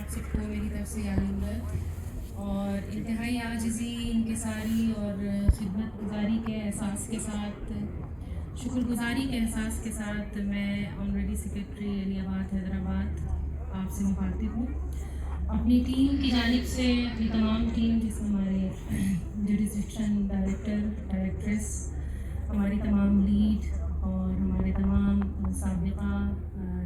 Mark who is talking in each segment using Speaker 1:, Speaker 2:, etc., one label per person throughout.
Speaker 1: آپ سب کو میری طرف سے یاد اور انتہائی عاجزی انکساری اور خدمت گزاری کے احساس کے ساتھ شکر گزاری کے احساس کے ساتھ میں آنریڈی سیکرٹری علی آباد حیدرآباد آپ سے مخاطب ہوں. اپنی ٹیم کی جانب سے اپنی تمام ٹیم جس میں ہمارے جوڈیسیشن ڈائریکٹریس ہماری تمام لیڈ اور ہمارے تمام سابقہ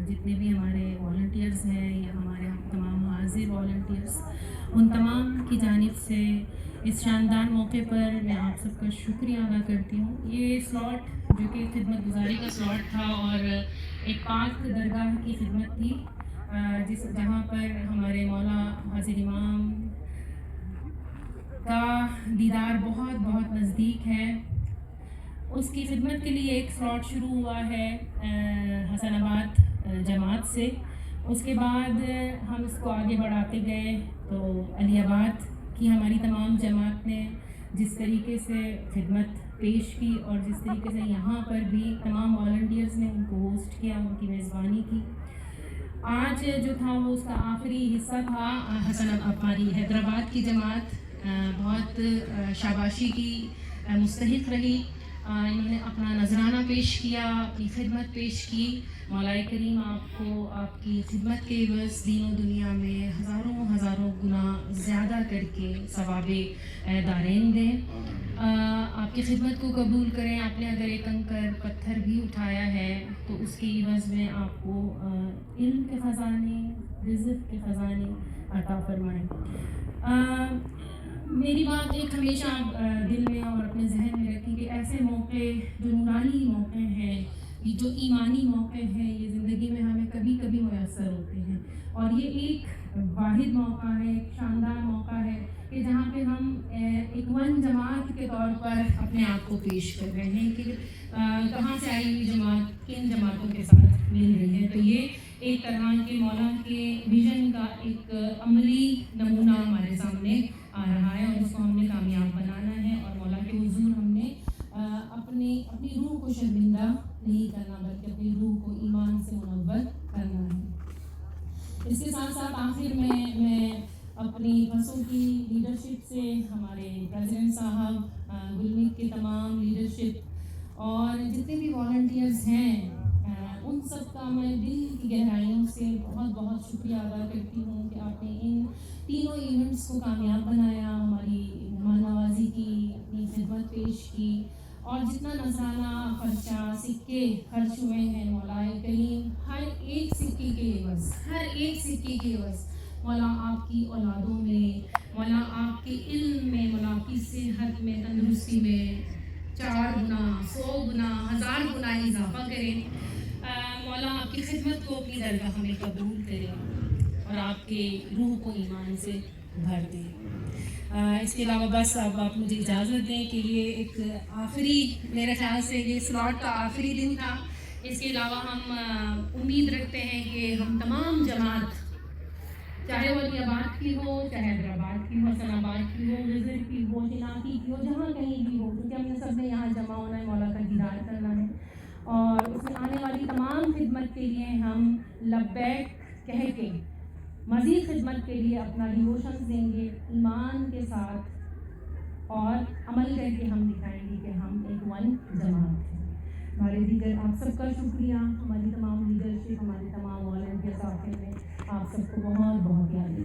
Speaker 1: جتنے بھی ہمارے والنٹیئرز ہیں یا ہمارے تمام حاضر والنٹیئرز ان تمام کی جانب سے اس شاندار موقع پر میں آپ سب کا شکریہ ادا کرتی ہوں. یہ سلاٹ جو کہ خدمت گزاری کا سلاٹ تھا اور ایک پاک درگاہ کی خدمت تھی جہاں پر ہمارے مولا حاضر امام کا دیدار بہت بہت نزدیک ہے. اس کی خدمت کے لیے ایک سلاٹ شروع ہوا ہے حسن آباد جماعت سے. اس کے بعد ہم اس کو آگے بڑھاتے گئے تو علی آباد کی ہماری تمام جماعت نے جس طریقے سے خدمت پیش کی اور جس طریقے سے یہاں پر بھی تمام والنٹیئرز نے ان کو ہوسٹ کیا، ان کی میزبانی کی. آج جو تھا وہ اس کا آخری حصہ تھا. ہماری حیدرآباد کی جماعت بہت شاباشی کی مستحق رہی. انہوں نے اپنا نذرانہ پیش کیا، اپنی خدمت پیش کی. مولا کریم آپ کو آپ کی خدمت کے عوض دین و دنیا میں ہزاروں ہزاروں گنا زیادہ کر کے ثواب دارین دیں. آپ کی خدمت کو قبول کریں. آپ نے اگر ایک کنکر پتھر بھی اٹھایا ہے تو اس کے عوض میں آپ کو علم کے خزانے، رزق کے خزانے عطا فرمائیں. میری بات ایک ہمیشہ دل میں اور اپنے ذہن میں رکھی کہ ایسے موقع جو نورانی موقع ہیں، جو ایمانی موقع ہیں، یہ زندگی میں ہمیں کبھی کبھی میسر ہوتے ہیں اور یہ ایک واحد موقع ہے، ایک شاندار موقع ہے کہ جہاں پہ ہم ایک ون جماعت کے طور پر اپنے آپ کو پیش کر رہے ہیں کہ کہاں سے آئی ہوئی جماعت کن جماعتوں کے ساتھ مل رہی ہے. تو یہ ایک طرح کے مولا کے ویژن کا ایک عملی نمونہ ہمارے سامنے آ رہا ہے اور اس کو ہم نے کامیاب بنانا ہے اور مولا کے حضور ہم نے اپنی روح کو شرمندہ نہیں کرنا بلکہ اپنی روح کو ایمان سے منور کرنا ہے. اس کے ساتھ ساتھ آخر میں اپنی بسوں کی لیڈرشپ سے ہمارے پریزیڈنٹ صاحب، گلمیت کے تمام لیڈرشپ اور جتنے بھی والنٹیئرز ہیں ان سب کا میں دل کی گہرائیوں سے بہت بہت شکریہ ادا کرتی ہوں کہ آپ نے ان تینوں ایونٹس کو کامیاب بنایا، ہماری مہمان نوازی کی، اپنی خدمت پیش کی اور جتنا نذرانہ خرچہ سکے خرچ ہوئے ہیں مولا کریم ہر ایک سکے کے عوض مولا آپ کی اولادوں میں، مولا آپ کے علم میں، مولا آپ کی صحت میں، تندرستی میں 4 گنا 100 گنا 1000 گنا اضافہ کریں. مولا آپ کی خدمت کو اپنی درگاہ میں قبول کرے اور آپ کے روح کو ایمان سے بھر دے. اس کے علاوہ بس اب آپ مجھے اجازت دیں کہ یہ ایک آخری، میرے خیال سے یہ سلاٹ کا آخری دن تھا. اس کے علاوہ ہم امید رکھتے ہیں کہ ہم تمام جماعت چاہے وہ علی آباد کی ہو، چاہے حیدرآباد کی ہو، حسن آباد کی ہو، غزر کی ہو، شناخی کی ہو، جہاں کہیں بھی ہو، کیونکہ ہم نے سب نے یہاں جمع ہونا ہے، مولا کا دیدار کرنا ہے اور اس میں آنے والی تمام خدمت کے لیے ہم لبیک کہہ کے مزید خدمت کے لیے اپنا ڈیووشن دیں گے ایمان کے ساتھ اور عمل کر کے ہم دکھائیں گے کہ ہم ایک ون جماعت ہیں. ہمارے دیگر آپ سب کا شکریہ، ہماری تمام لیڈرشپ، ہماری تمام والنٹیئرز آخر میں آپ سب کو بہت بہت یاد